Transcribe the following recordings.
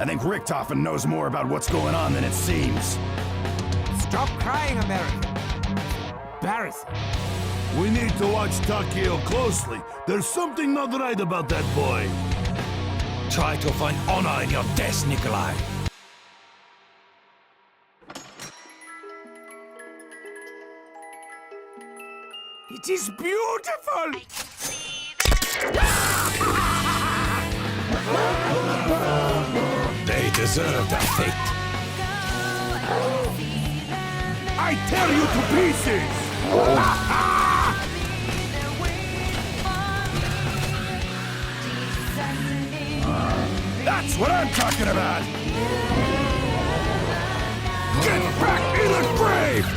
think Richtofen knows more about what's going on than it seems. Stop crying, American. Embarrassing. We need to watch Takeo closely. There's something not right about that boy. Try to find honor in your death, Nikolai. It is beautiful! They deserve their fate. I tear you to pieces! That's what I'm talking about! Get back in the grave!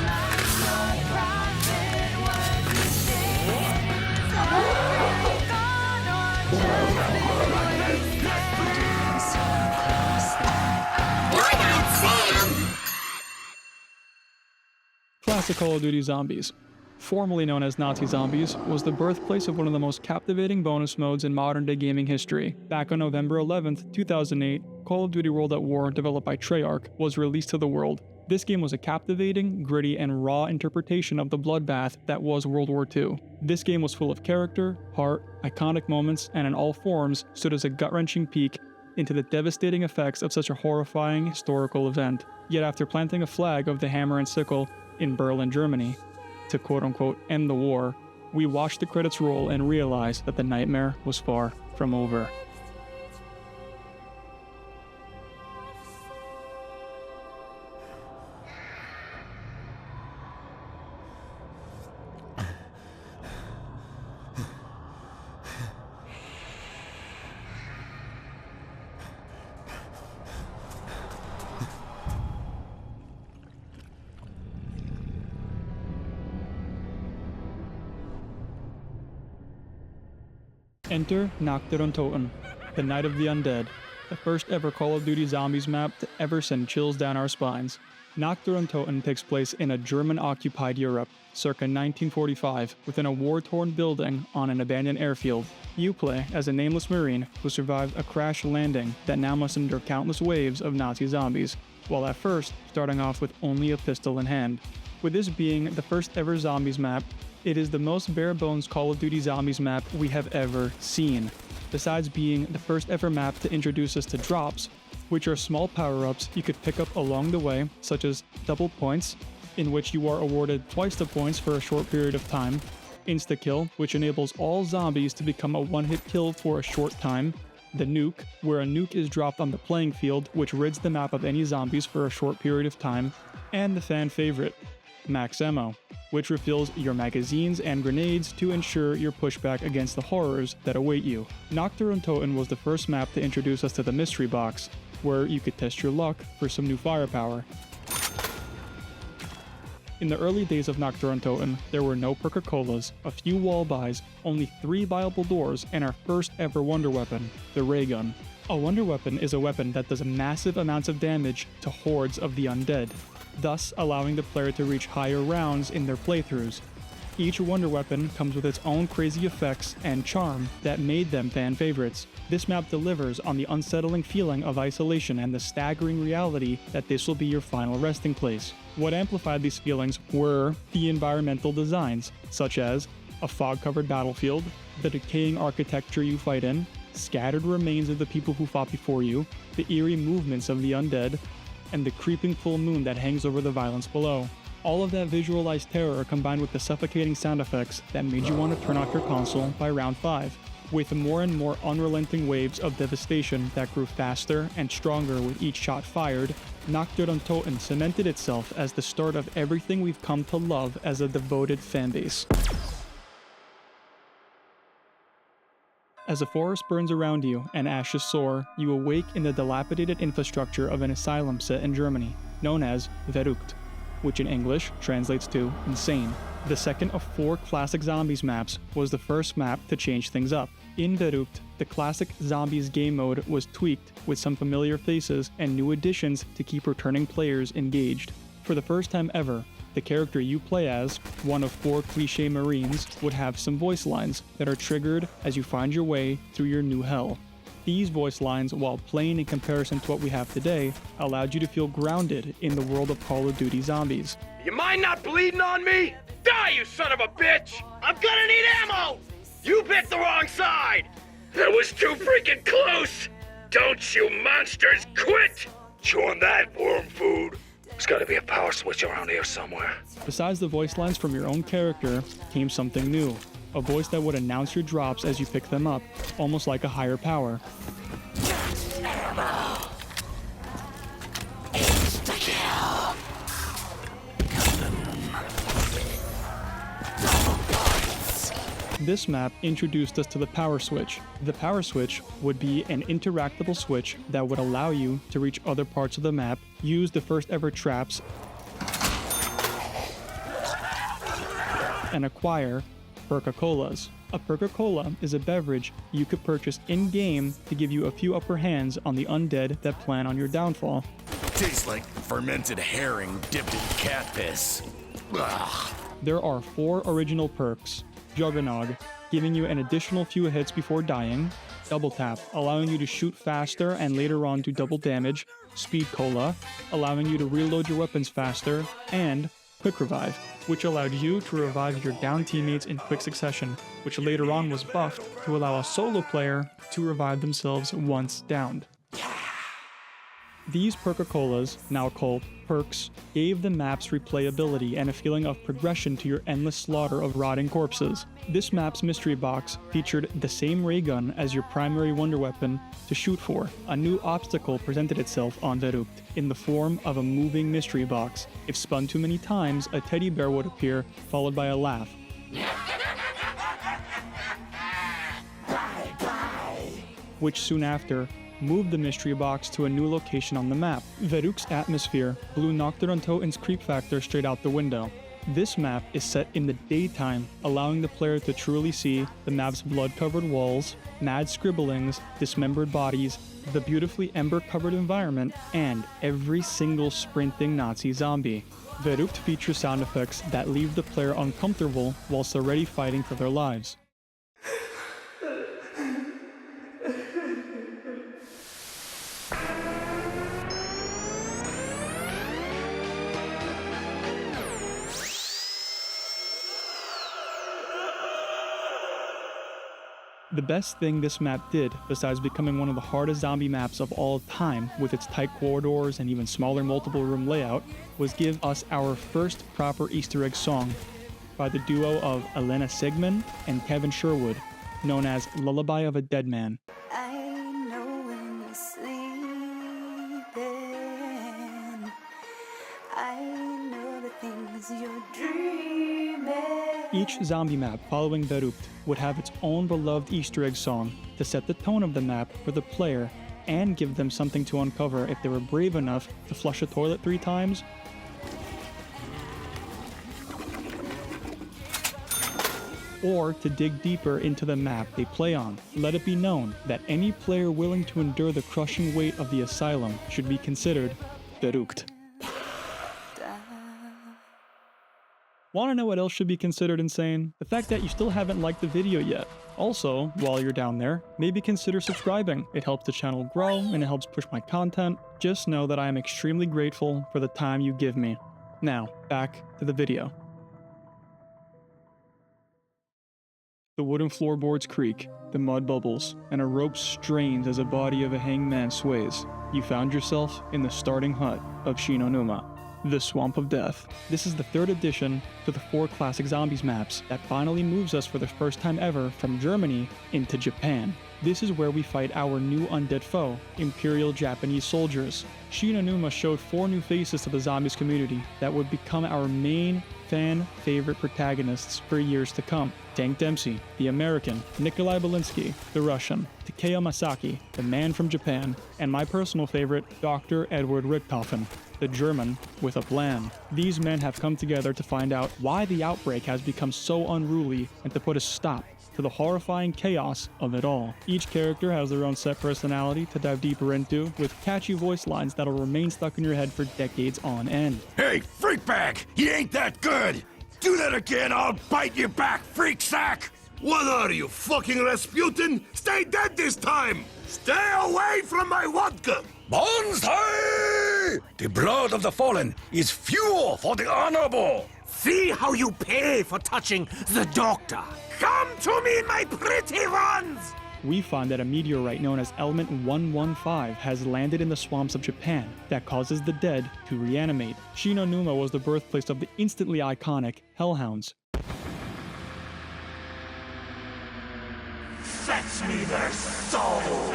Classic Call of Duty Zombies, formerly known as Nazi Zombies, was the birthplace of one of the most captivating bonus modes in modern-day gaming history. Back on November 11th, 2008, Call of Duty World at War, developed by Treyarch, was released to the world. This game was a captivating, gritty, and raw interpretation of the bloodbath that was World War II. This game was full of character, heart, iconic moments, and in all forms stood as a gut-wrenching peek into the devastating effects of such a horrifying historical event. Yet after planting a flag of the hammer and sickle in Berlin, Germany, to quote-unquote end the war, we watched the credits roll and realized that the nightmare was far from over. Enter Nacht der Untoten, the Night of the Undead, the first ever Call of Duty Zombies map to ever send chills down our spines. Nacht der Untoten takes place in a German-occupied Europe, circa 1945, within a war-torn building on an abandoned airfield. You play as a nameless Marine who survived a crash landing that now must endure countless waves of Nazi zombies, while at first starting off with only a pistol in hand. With this being the first ever Zombies map, it is the most bare-bones Call of Duty Zombies map we have ever seen. Besides being the first ever map to introduce us to drops, which are small power-ups you could pick up along the way, such as double points, in which you are awarded twice the points for a short period of time, insta-kill, which enables all zombies to become a one-hit kill for a short time, the nuke, where a nuke is dropped on the playing field, which rids the map of any zombies for a short period of time, and the fan favorite, Max Ammo, which refills your magazines and grenades to ensure your pushback against the horrors that await you. Nacht der Untoten was the first map to introduce us to the mystery box, where you could test your luck for some new firepower. In the early days of Nacht der Untoten, there were no Perca-Colas, a few wall buys, only 3 viable doors, and our first ever wonder weapon, the ray gun. A wonder weapon is a weapon that does massive amounts of damage to hordes of the undead, thus allowing the player to reach higher rounds in their playthroughs. Each wonder weapon comes with its own crazy effects and charm that made them fan favorites. This map delivers on the unsettling feeling of isolation and the staggering reality that this will be your final resting place. What amplified these feelings were the environmental designs, such as a fog-covered battlefield, the decaying architecture you fight in, scattered remains of the people who fought before you, the eerie movements of the undead, and the creeping full moon that hangs over the violence below. All of that visualized terror combined with the suffocating sound effects that made you want to turn off your console by round 5, with more and more unrelenting waves of devastation that grew faster and stronger with each shot fired. Nacht der Untoten cemented itself as the start of everything we've come to love as a devoted fanbase. As a forest burns around you and ashes soar, you awake in the dilapidated infrastructure of an asylum set in Germany, known as Verrückt, which in English translates to insane. The second of 4 classic Zombies maps was the first map to change things up. In Verrückt, the classic Zombies game mode was tweaked with some familiar faces and new additions to keep returning players engaged. For the first time ever, the character you play as, one of 4 cliché Marines, would have some voice lines that are triggered as you find your way through your new hell. These voice lines, while plain in comparison to what we have today, allowed you to feel grounded in the world of Call of Duty Zombies. You mind not bleeding on me? Die, you son of a bitch! I'm gonna need ammo! You picked the wrong side! That was too freaking close! Don't you monsters quit! Chewing that worm food. There's gotta be a power switch around here somewhere. Besides the voice lines from your own character, came something new. A voice that would announce your drops as you pick them up, almost like a higher power. This map introduced us to the power switch. The power switch would be an interactable switch that would allow you to reach other parts of the map, use the first ever traps, and acquire Perca-Colas. A Perca-Cola is a beverage you could purchase in-game to give you a few upper hands on the undead that plan on your downfall. Tastes like fermented herring dipped in cat piss. Ugh. There are 4 original perks. Juggernog, giving you an additional few hits before dying. Double Tap, allowing you to shoot faster and later on do double damage. Speed Cola, allowing you to reload your weapons faster. And Quick Revive, which allowed you to revive your down teammates in quick succession, which later on was buffed to allow a solo player to revive themselves once downed. These Perca-Colas, now called perks, gave the maps replayability and a feeling of progression to your endless slaughter of rotting corpses. This map's mystery box featured the same ray gun as your primary wonder weapon to shoot for. A new obstacle presented itself on Verrucht in the form of a moving mystery box. If spun too many times, a teddy bear would appear, followed by a laugh. Which soon after moved the mystery box to a new location on the map. Verrucht's atmosphere blew Nocturne Toten's creep factor straight out the window. This map is set in the daytime, allowing the player to truly see the map's blood-covered walls, mad scribblings, dismembered bodies, the beautifully ember-covered environment, and every single sprinting Nazi zombie. Verrucht features sound effects that leave the player uncomfortable whilst already fighting for their lives. The best thing this map did, besides becoming one of the hardest zombie maps of all time with its tight corridors and even smaller multiple room layout, was give us our first proper Easter egg song by the duo of Elena Sigmund and Kevin Sherwood, known as Lullaby of a Dead Man. I know when you're sleeping, I know the things you're dreaming. Each zombie map following Verrucht would have its own beloved Easter egg song to set the tone of the map for the player and give them something to uncover if they were brave enough to flush a toilet 3 times, or to dig deeper into the map they play on. Let it be known that any player willing to endure the crushing weight of the asylum should be considered Verrucht. Want to know what else should be considered insane? The fact that you still haven't liked the video yet. Also, while you're down there, maybe consider subscribing. It helps the channel grow and it helps push my content. Just know that I am extremely grateful for the time you give me. Now, back to the video. The wooden floorboards creak, the mud bubbles, and a rope strains as the body of a hanged man sways. You found yourself in the starting hut of Shinonuma, the Swamp of Death. This is the 3rd addition to the 4 classic zombies maps that finally moves us for the first time ever from Germany into Japan. This is where we fight our new undead foe, Imperial Japanese soldiers. Shinonuma showed 4 new faces to the zombies community that would become our main fan favorite protagonists for years to come. Tank Dempsey, the American, Nikolai Belinsky, the Russian, Takeo Masaki, the man from Japan, and my personal favorite, Dr. Edward Richthofen, the German with a plan. These men have come together to find out why the outbreak has become so unruly and to put a stop to the horrifying chaos of it all. Each character has their own set personality to dive deeper into, with catchy voice lines that'll remain stuck in your head for decades on end. Hey, freakbag! He ain't that good! Do that again, I'll bite you back, freak sack! What are you, fucking Rasputin? Stay dead this time! Stay away from my vodka! Bonsai! The blood of the fallen is fuel for the honorable! See how you pay for touching the doctor. Come to me, my pretty ones! We find that a meteorite known as Element 115 has landed in the swamps of Japan that causes the dead to reanimate. Shinonuma was the birthplace of the instantly iconic Hellhounds. Fetch me their souls!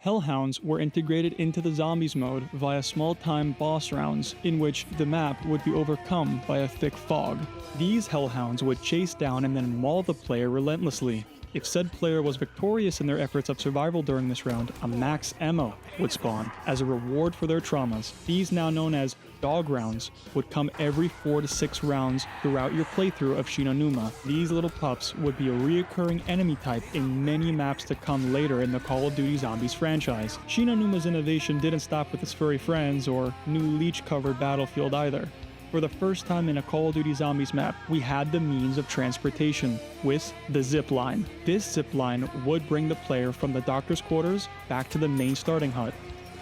Hellhounds were integrated into the zombies mode via small-time boss rounds, in which the map would be overcome by a thick fog. These Hellhounds would chase down and then maul the player relentlessly. If said player was victorious in their efforts of survival during this round, a max ammo would spawn as a reward for their traumas. These, now known as dog rounds, would come every 4 to 6 rounds throughout your playthrough of Shinonuma. These little pups would be a reoccurring enemy type in many maps to come later in the Call of Duty Zombies franchise. Shinonuma's innovation didn't stop with its furry friends or new leech-covered battlefield either. For the first time in a Call of Duty Zombies map, we had the means of transportation with the zip line. This zip line would bring the player from the doctor's quarters back to the main starting hut,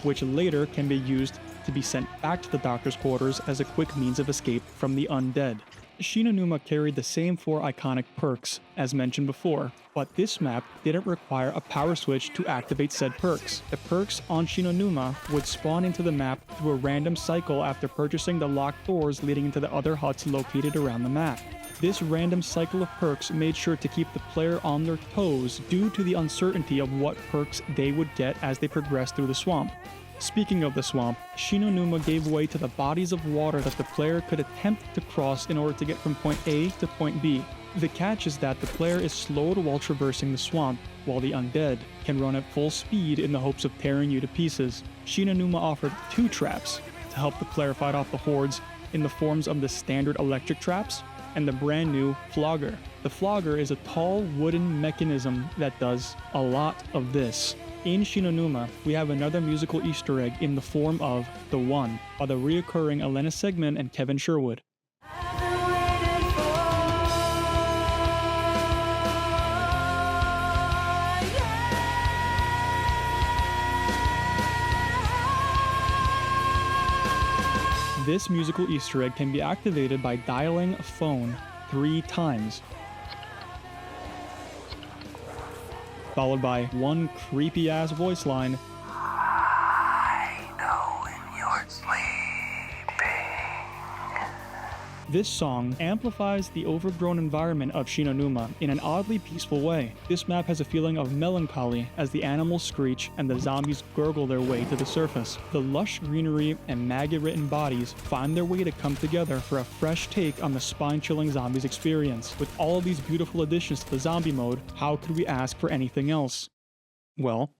which later can be used to be sent back to the doctor's quarters as a quick means of escape from the undead. Shinonuma carried the same 4 iconic perks as mentioned before, but this map didn't require a power switch to activate said perks. The perks on Shinonuma would spawn into the map through a random cycle after purchasing the locked doors leading into the other huts located around the map. This random cycle of perks made sure to keep the player on their toes due to the uncertainty of what perks they would get as they progressed through the swamp. Speaking of the swamp, Shinonuma gave way to the bodies of water that the player could attempt to cross in order to get from point A to point B. The catch is that the player is slowed while traversing the swamp, while the undead can run at full speed in the hopes of tearing you to pieces. Shinonuma offered 2 traps to help the player fight off the hordes in the forms of the standard electric traps and the brand new Flogger. The Flogger is a tall wooden mechanism that does a lot of this. In Shinonuma, we have another musical Easter egg in the form of The One by the reoccurring Elena Segman and Kevin Sherwood. This musical Easter egg can be activated by dialing a phone 3 times, followed by one creepy-ass voice line. I know when you're sleeping. This song amplifies the overgrown environment of Shinonuma in an oddly peaceful way. This map has a feeling of melancholy as the animals screech and the zombies gurgle their way to the surface. The lush greenery and maggot-ridden bodies find their way to come together for a fresh take on the spine-chilling zombies experience. With all of these beautiful additions to the zombie mode, how could we ask for anything else? Well,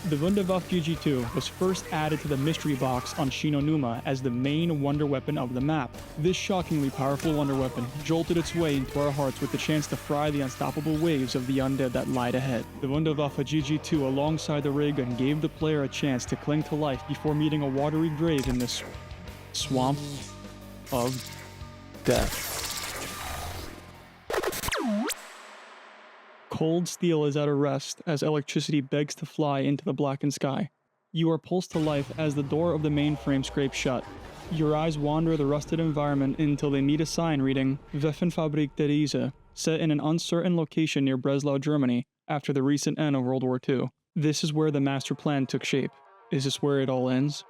the Wunderwaffe GG2 was first added to the mystery box on Shinonuma as the main wonder weapon of the map. This shockingly powerful wonder weapon jolted its way into our hearts with the chance to fry the unstoppable waves of the undead that lied ahead. The Wunderwaffe GG2 alongside the ray gun gave the player a chance to cling to life before meeting a watery grave in this swamp of death. Cold steel is at a rest as electricity begs to fly into the blackened sky. You are pulsed to life as the door of the mainframe scrapes shut. Your eyes wander the rusted environment until they meet a sign reading Waffenfabrik der Riese, set in an uncertain location near Breslau, Germany, after the recent end of World War II. This is where the master plan took shape. Is this where it all ends?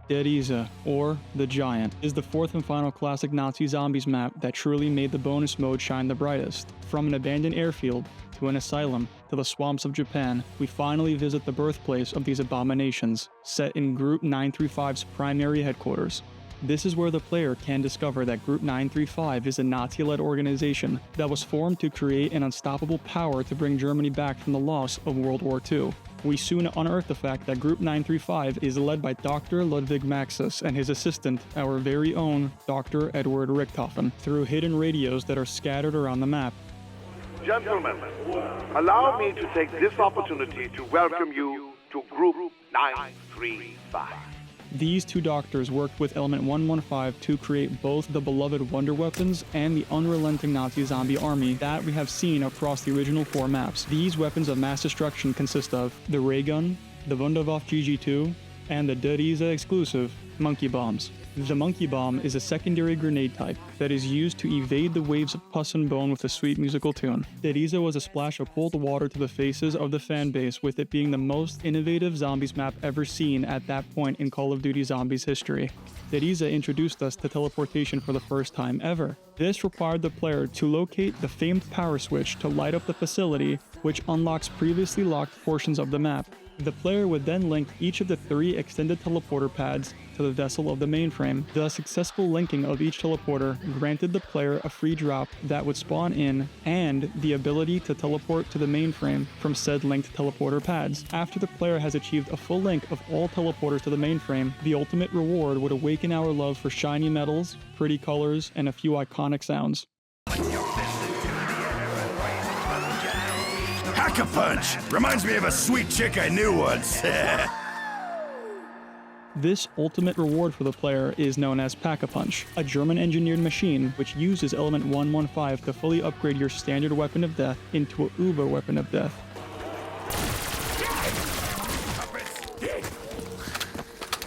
Der Riese, or The Giant, is the 4th and final classic Nazi zombies map that truly made the bonus mode shine the brightest. From an abandoned airfield, to an asylum, to the swamps of Japan, we finally visit the birthplace of these abominations, set in Group 935's primary headquarters. This is where the player can discover that Group 935 is a Nazi-led organization that was formed to create an unstoppable power to bring Germany back from the loss of World War II. We soon unearth the fact that Group 935 is led by Dr. Ludwig Maxis and his assistant, our very own Dr. Edward Richthofen, through hidden radios that are scattered around the map. Gentlemen, allow me to take this opportunity to welcome you to Group 935. These two doctors worked with Element 115 to create both the beloved wonder weapons and the unrelenting Nazi zombie army that we have seen across the original 4 maps. These weapons of mass destruction consist of the ray gun, the Wunderwaffe GG2, and the Deriza exclusive monkey bombs. The monkey bomb is a secondary grenade type that is used to evade the waves of pus and bone with a sweet musical tune. Deriza was a splash of cold water to the faces of the fan base, with it being the most innovative zombies map ever seen at that point in Call of Duty Zombies history. Deriza introduced us to teleportation for the first time ever. This required the player to locate the famed power switch to light up the facility, which unlocks previously locked portions of the map. The player would then link each of the 3 extended teleporter pads to the vessel of the mainframe. The successful linking of each teleporter granted the player a free drop that would spawn in and the ability to teleport to the mainframe from said linked teleporter pads. After the player has achieved a full link of all teleporters to the mainframe, the ultimate reward would awaken our love for shiny metals, pretty colors, and a few iconic sounds. Hack-a-punch! Reminds me of a sweet chick I knew once. This ultimate reward for the player is known as Pack-a-Punch, a German-engineered machine which uses Element 115 to fully upgrade your standard weapon of death into a Uber weapon of death.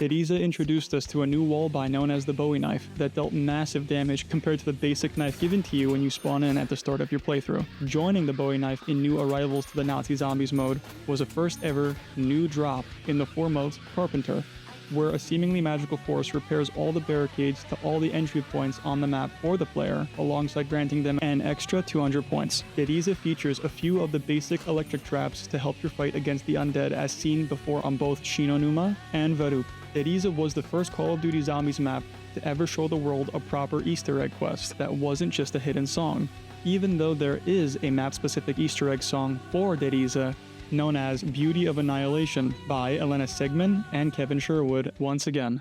Deriza introduced us to a new wall-buy known as the Bowie knife that dealt massive damage compared to the basic knife given to you when you spawn in at the start of your playthrough. Joining the Bowie knife in new arrivals to the Nazi Zombies mode was a first ever new drop in the foremost Carpenter, where a seemingly magical force repairs all the barricades to all the entry points on the map for the player, alongside granting them an extra 200 points. Deriza features a few of the basic electric traps to help your fight against the undead as seen before on both Shinonuma and Varuk. Deriza was the first Call of Duty Zombies map to ever show the world a proper Easter egg quest that wasn't just a hidden song, even though there is a map-specific Easter egg song for Deriza, known as Beauty of Annihilation by Elena Sigmund and Kevin Sherwood once again.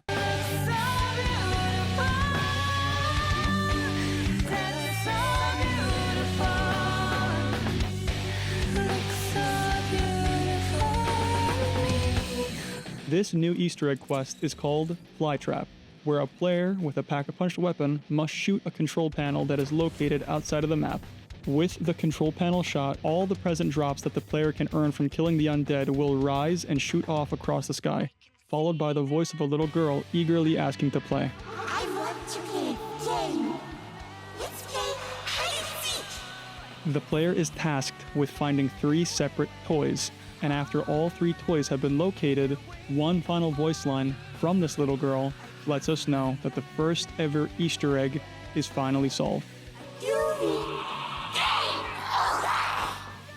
This new Easter egg quest is called Flytrap, where a player with a pack-a-punch weapon must shoot a control panel that is located outside of the map. With the control panel shot, all the present drops that the player can earn from killing the undead will rise and shoot off across the sky, followed by the voice of a little girl eagerly asking to play. I want to play a game. Let's play hide and seek. The player is tasked with finding 3 separate toys, and after all 3 toys have been located, one final voice line from this little girl lets us know that the first ever Easter egg is finally solved.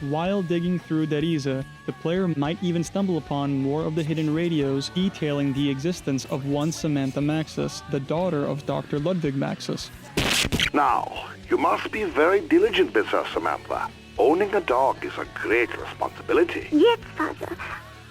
While digging through Deriza, the player might even stumble upon more of the hidden radios detailing the existence of one Samantha Maxis, the daughter of Dr. Ludwig Maxis. Now, you must be very diligent with her, Samantha. Owning a dog is a great responsibility. Yes, Father.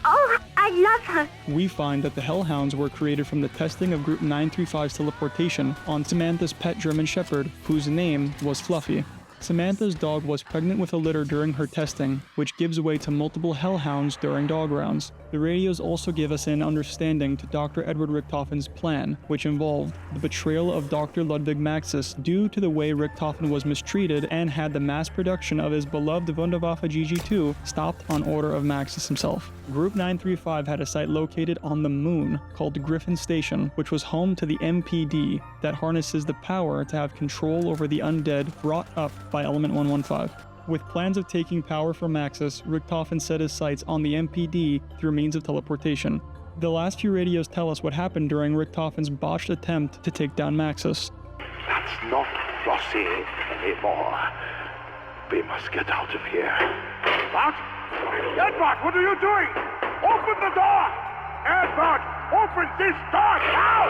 Oh, I love her. We find that the Hellhounds were created from the testing of Group 935's teleportation on Samantha's pet German Shepherd, whose name was Fluffy. Samantha's dog was pregnant with a litter during her testing, which gives way to multiple hellhounds during dog rounds. The radios also give us an understanding to Dr. Edward Richthofen's plan, which involved the betrayal of Dr. Ludwig Maxis due to the way Richthofen was mistreated and had the mass production of his beloved Wunderwaffe GG2 stopped on order of Maxis himself. Group 935 had a site located on the moon called Griffin Station, which was home to the MPD that harnesses the power to have control over the undead brought up by Element 115. With plans of taking power from Maxis, Richthofen set his sights on the MPD through means of teleportation. The last few radios tell us what happened during Richthofen's botched attempt to take down Maxis. That's not Flossie anymore. We must get out of here. What? Edward, what are you doing? Open the door! Edward, open this door now!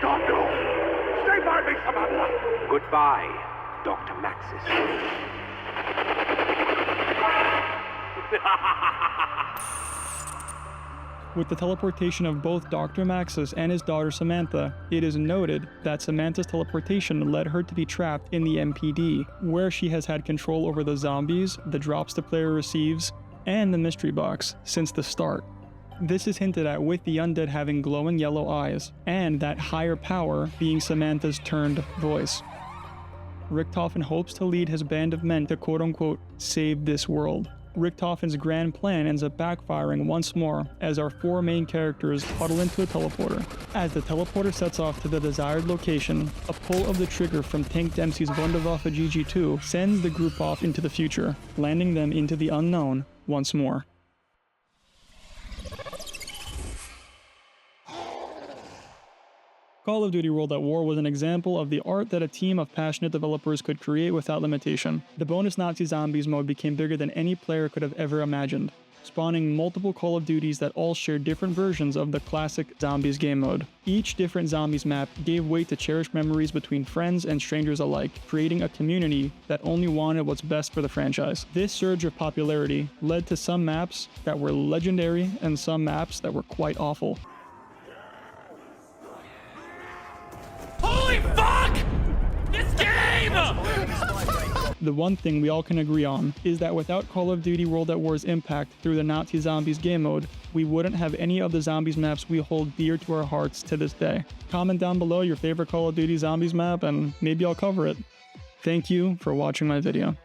Don't do. Stay by me, Samantha. Goodbye, Dr. Maxis. With the teleportation of both Dr. Maxis and his daughter Samantha, it is noted that Samantha's teleportation led her to be trapped in the MPD, where she has had control over the zombies, the drops the player receives, and the mystery box since the start. This is hinted at with the undead having glowing yellow eyes, and that higher power being Samantha's turned voice. Richtofen hopes to lead his band of men to quote-unquote save this world. Richtofen's grand plan ends up backfiring once more as our four main characters huddle into a teleporter. As the teleporter sets off to the desired location, a pull of the trigger from Tank Dempsey's Wunderwaffe GG2 sends the group off into the future, landing them into the unknown once more. Call of Duty World at War was an example of the art that a team of passionate developers could create without limitation. The bonus Nazi Zombies mode became bigger than any player could have ever imagined, spawning multiple Call of Duties that all shared different versions of the classic Zombies game mode. Each different Zombies map gave way to cherished memories between friends and strangers alike, creating a community that only wanted what's best for the franchise. This surge of popularity led to some maps that were legendary and some maps that were quite awful. Holy fuck! This game! The one thing we all can agree on is that without Call of Duty World at War's impact through the Nazi Zombies game mode, we wouldn't have any of the Zombies maps we hold dear to our hearts to this day. Comment down below your favorite Call of Duty Zombies map and maybe I'll cover it. Thank you for watching my video.